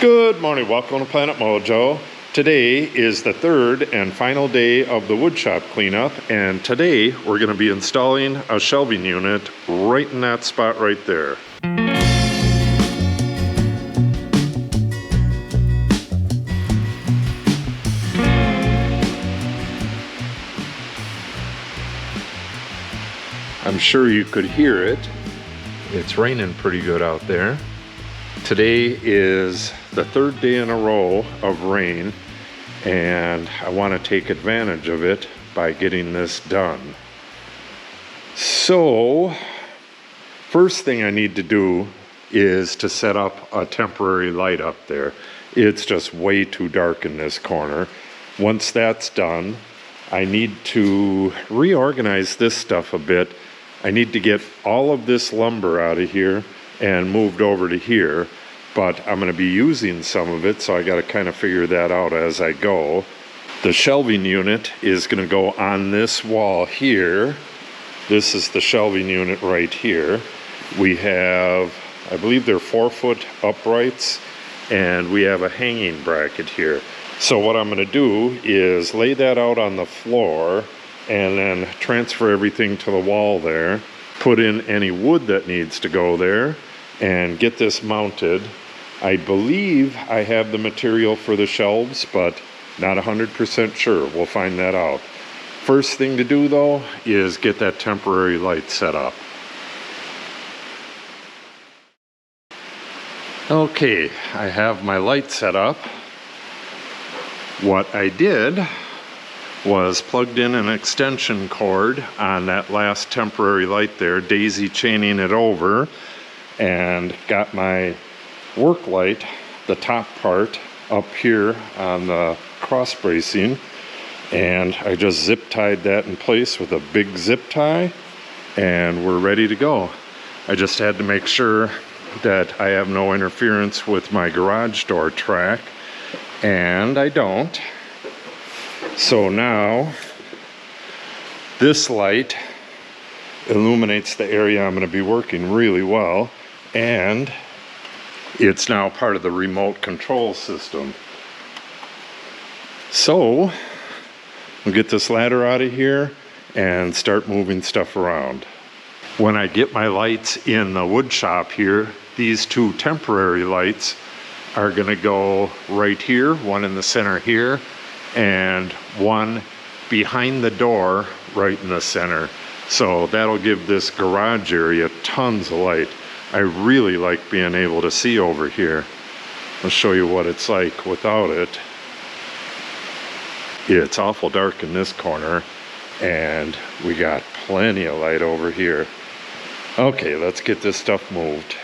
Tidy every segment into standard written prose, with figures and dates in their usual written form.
Good morning, welcome to Planet Mojo. Today is the third and final day of the woodshop cleanup, and today we're going to be installing a shelving unit right in that spot right there. I'm sure you could hear it. It's raining pretty good out there. Today is the third day in a row of rain, and I want to take advantage of it by getting this done. So, first thing I need to do is to set up a temporary light up there. It's just way too dark in this corner. Once that's done, I need to reorganize this stuff a bit. I need to get all of this lumber out of here and moved over to here, but I'm going to be using some of it, so I got to kind of figure that out as I go. The shelving unit is going to go on this wall here. This is the shelving unit right here. We have, I believe they're 4-foot uprights, and we have a hanging bracket here. So what I'm going to do is lay that out on the floor and then transfer everything to the wall there, put in any wood that needs to go there, and get this mounted. I believe I have the material for the shelves, but not 100% sure. We'll find that out. First thing to do though is get that temporary light set up. Okay, I have my light set up. What I did was plugged in an extension cord on that last temporary light there, daisy chaining it over, and got my work light, the top part, up here on the cross bracing, and I just zip tied that in place with a big zip tie, and we're ready to go. I just had to make sure that I have no interference with my garage door track, and I don't. So now this light illuminates the area I'm going to be working really well, and it's now part of the remote control system. So we'll get this ladder out of here and start moving stuff around. When I get my lights in the wood shop here, these two temporary lights are going to go right here, one in the center here, and one behind the door right in the center. So that'll give this garage area tons of light. I really like being able to see over here. I'll show you what it's like without it. It's awful dark in this corner, and we got plenty of light over here. Okay, let's get this stuff moved.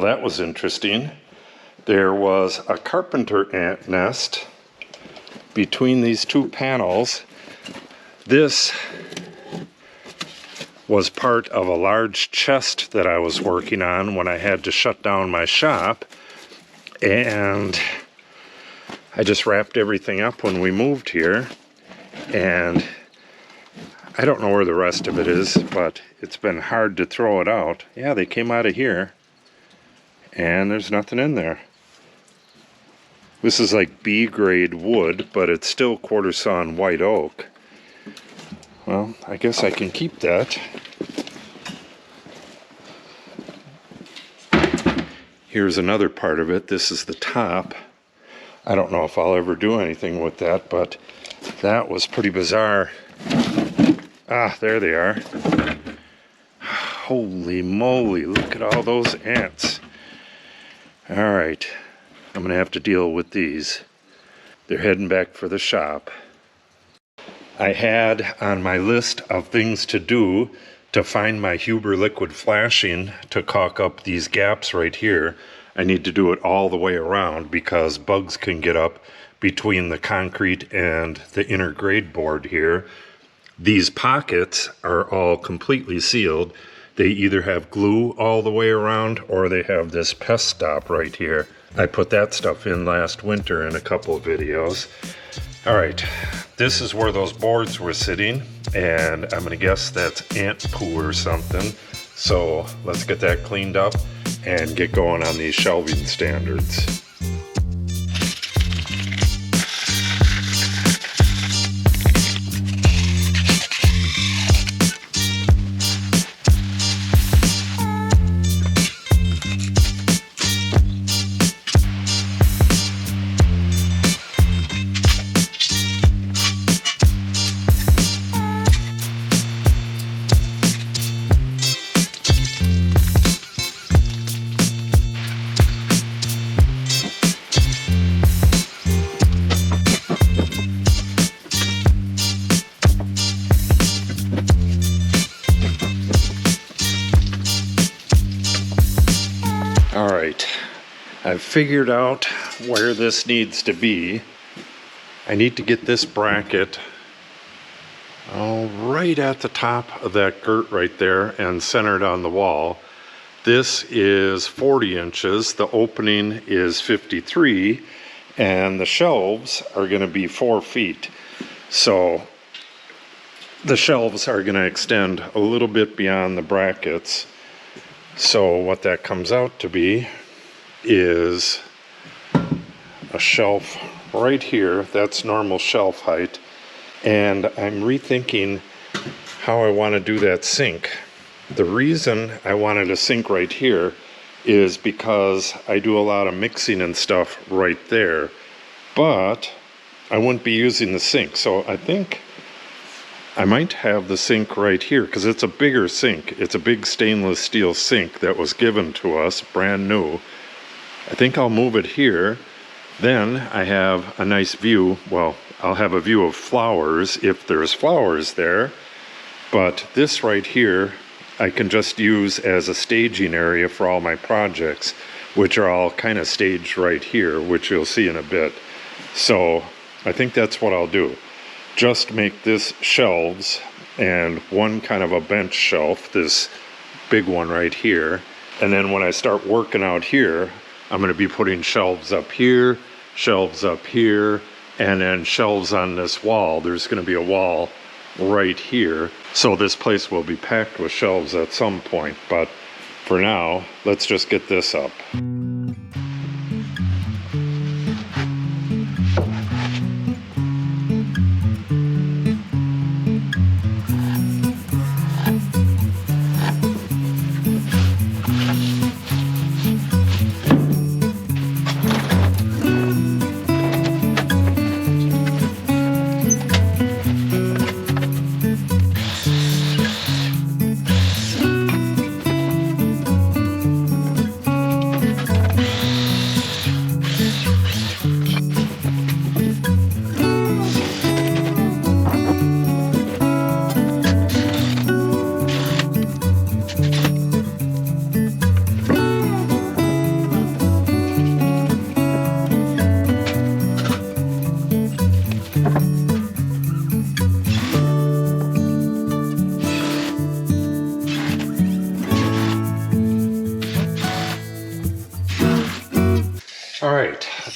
that was interesting. There was a carpenter ant nest between these two panels. This was part of a large chest that I was working on when I had to shut down my shop, and I just wrapped everything up when we moved here, and I don't know where the rest of it is, but it's been hard to throw it out. Yeah, they came out of here, and there's nothing in there. This is like B grade wood, but it's still quarter sawn white oak. Well, I guess I can keep that. Here's another part of it. This is the top. I don't know if I'll ever do anything with that, but that was pretty bizarre. Ah, there they are. Holy moly, look at all those ants. All right, I'm gonna have to deal with these. They're heading back for the shop. I had on my list of things to do to find my Huber liquid flashing to caulk up these gaps right here. I need to do it all the way around because bugs can get up between the concrete and the inner grade board here. These pockets are all completely sealed. They either have glue all the way around or they have this pest stop right here. I put that stuff in last winter in a couple of videos. All right, this is where those boards were sitting, and I'm gonna guess that's ant poo or something. So let's get that cleaned up and get going on these shelving standards. All right, I've figured out where this needs to be. I need to get this bracket right at the top of that girt right there and centered on the wall. This is 40 inches, the opening is 53, and the shelves are gonna be 4 feet. So the shelves are gonna extend a little bit beyond the brackets. So what that comes out to be is a shelf right here. That's normal shelf height. And I'm rethinking how I want to do that sink. The reason I wanted a sink right here is because I do a lot of mixing and stuff right there. But I wouldn't be using the sink. So I think I might have the sink right here because it's a bigger sink. It's a big stainless steel sink that was given to us, brand new. I think I'll move it here. Then I have a nice view. Well, I'll have a view of flowers if there's flowers there. But this right here, I can just use as a staging area for all my projects, which are all kind of staged right here, which you'll see in a bit. So I think that's what I'll do. Just make this shelves and one kind of a bench shelf, this big one right here. And then when I start working out here, I'm going to be putting shelves up here, and then shelves on this wall. There's going to be a wall right here. So this place will be packed with shelves at some point. But for now, let's just get this up.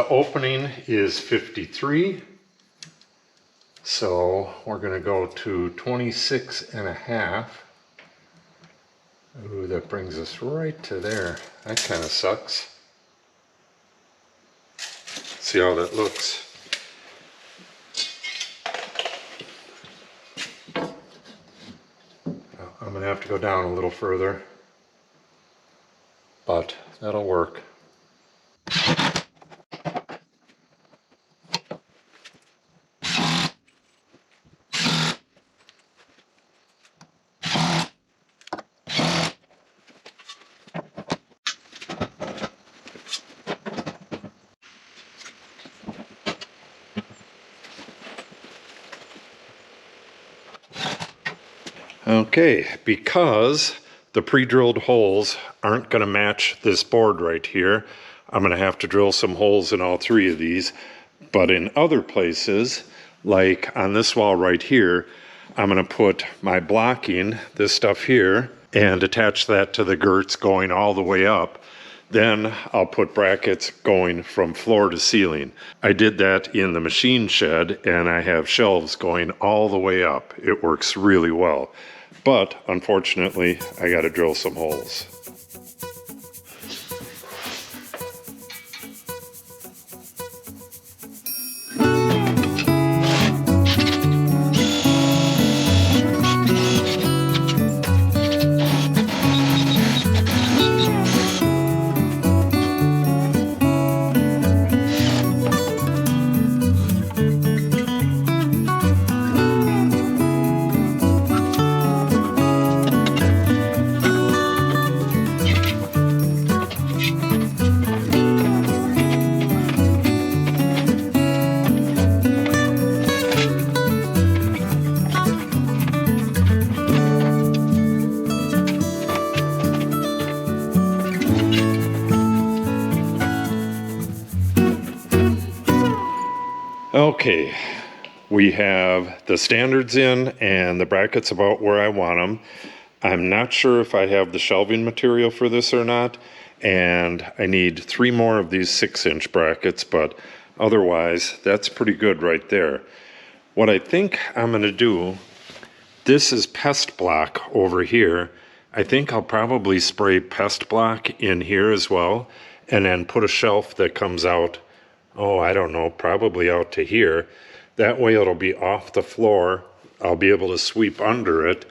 the opening is 53. So we're going to go to 26.5. Ooh, that brings us right to there. That kind of sucks. See how that looks. I'm going to have to go down a little further, but that'll work. Okay, because the pre-drilled holes aren't going to match this board right here, I'm going to have to drill some holes in all three of these. But in other places, like on this wall right here, I'm going to put my blocking, this stuff here, and attach that to the girts going all the way up. Then I'll put brackets going from floor to ceiling. I did that in the machine shed, and I have shelves going all the way up. It works really well. But unfortunately, I got to drill some holes. Okay, we have the standards in and the brackets about where I want them. I'm not sure if I have the shelving material for this or not, and I need 3 more of these 6-inch brackets, but otherwise that's pretty good right there. What I think I'm going to do, this is pest block over here. I think I'll probably spray pest block in here as well, and then put a shelf that comes out, oh, I don't know, probably out to here. That way it'll be off the floor. I'll be able to sweep under it,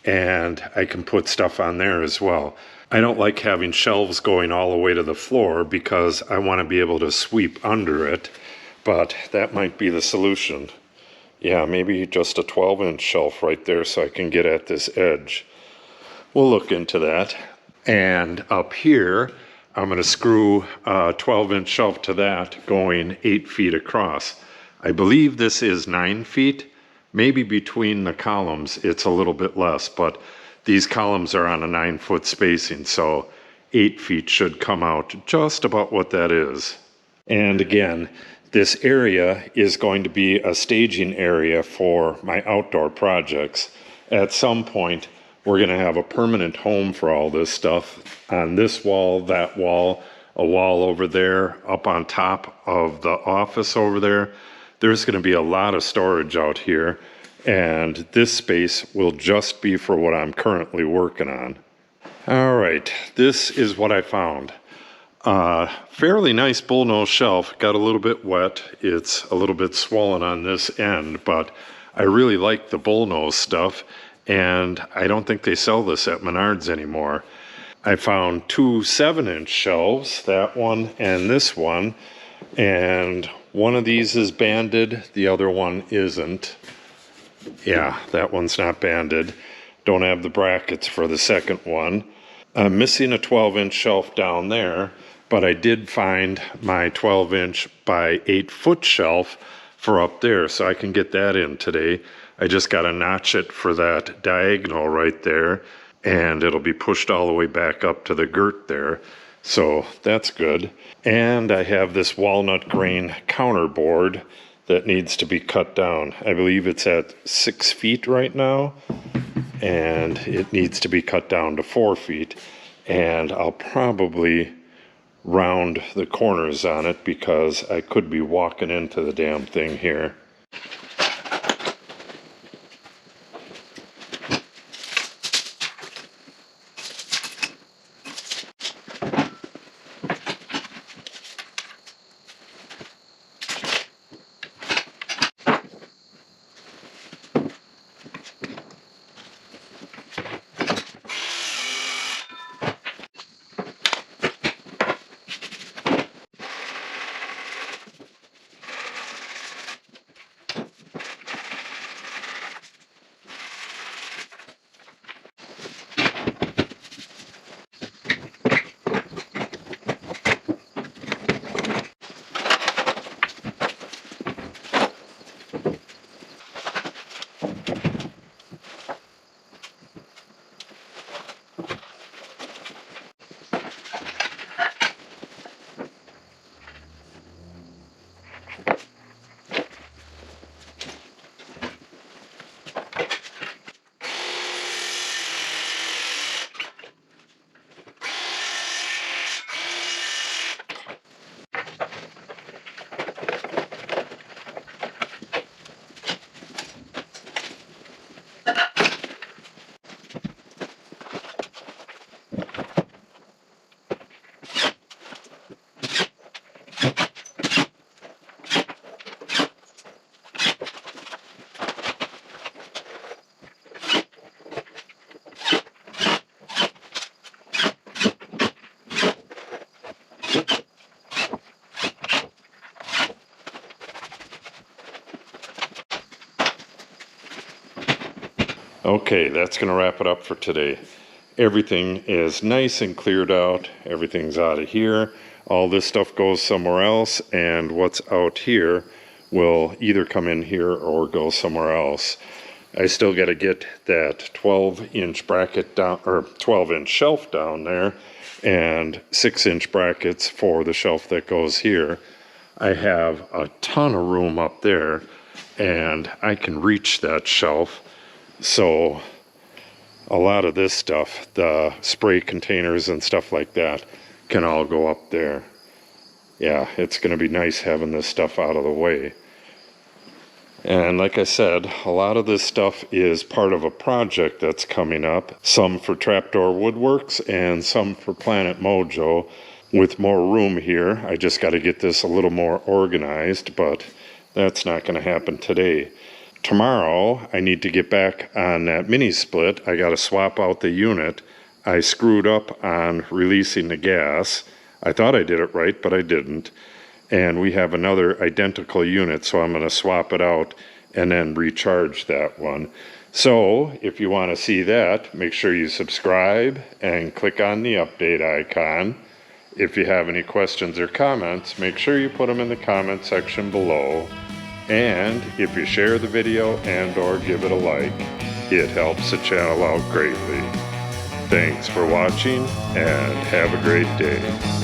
and I can put stuff on there as well. I don't like having shelves going all the way to the floor because I want to be able to sweep under it, but that might be the solution. Yeah, maybe just a 12-inch shelf right there so I can get at this edge. We'll look into that. And up here, I'm going to screw a 12-inch shelf to that going 8 feet across. I believe this is 9 feet. Maybe between the columns it's a little bit less, but these columns are on a 9-foot spacing, so 8 feet should come out just about what that is. And again, this area is going to be a staging area for my outdoor projects. At some point, we're going to have a permanent home for all this stuff. On this wall, that wall, a wall over there, up on top of the office over there. There's going to be a lot of storage out here, and this space will just be for what I'm currently working on. All right, this is what I found. Fairly nice bullnose shelf, got a little bit wet. It's a little bit swollen on this end, but I really like the bullnose stuff, and I don't think they sell this at Menards anymore. I found 2 7-inch shelves, that one and this one, and one of these is banded, the other one isn't. Yeah, that one's not banded. Don't have the brackets for the second one. I'm missing a 12-inch shelf down there, but I did find my 12-inch by 8-foot shelf for up there, so I can get that in today. I just got to notch it for that diagonal right there, and it'll be pushed all the way back up to the girt there. So that's good. And I have this walnut grain counterboard that needs to be cut down. I believe it's at 6 feet right now, and it needs to be cut down to 4 feet. And I'll probably round the corners on it because I could be walking into the damn thing here. Okay, that's going to wrap it up for today. Everything is nice and cleared out. Everything's out of here. All this stuff goes somewhere else, and what's out here will either come in here or go somewhere else. I still got to get that 12-inch bracket down, or 12-inch shelf down there, and 6-inch brackets for the shelf that goes here. I have a ton of room up there, and I can reach that shelf. So a lot of this stuff, the spray containers and stuff like that, can all go up there. Yeah, it's going to be nice having this stuff out of the way. And like I said, a lot of this stuff is part of a project that's coming up. Some for Trapdoor Woodworks and some for Planet Mojo. With more room here, I just got to get this a little more organized, but that's not going to happen today. Tomorrow, I need to get back on that mini split. I got to swap out the unit. I screwed up on releasing the gas. I thought I did it right, but I didn't. And we have another identical unit, so I'm going to swap it out and then recharge that one. So, if you want to see that, make sure you subscribe and click on the update icon. If you have any questions or comments, make sure you put them in the comment section below. And if you share the video and or give it a like, it helps the channel out greatly. Thanks for watching and have a great day.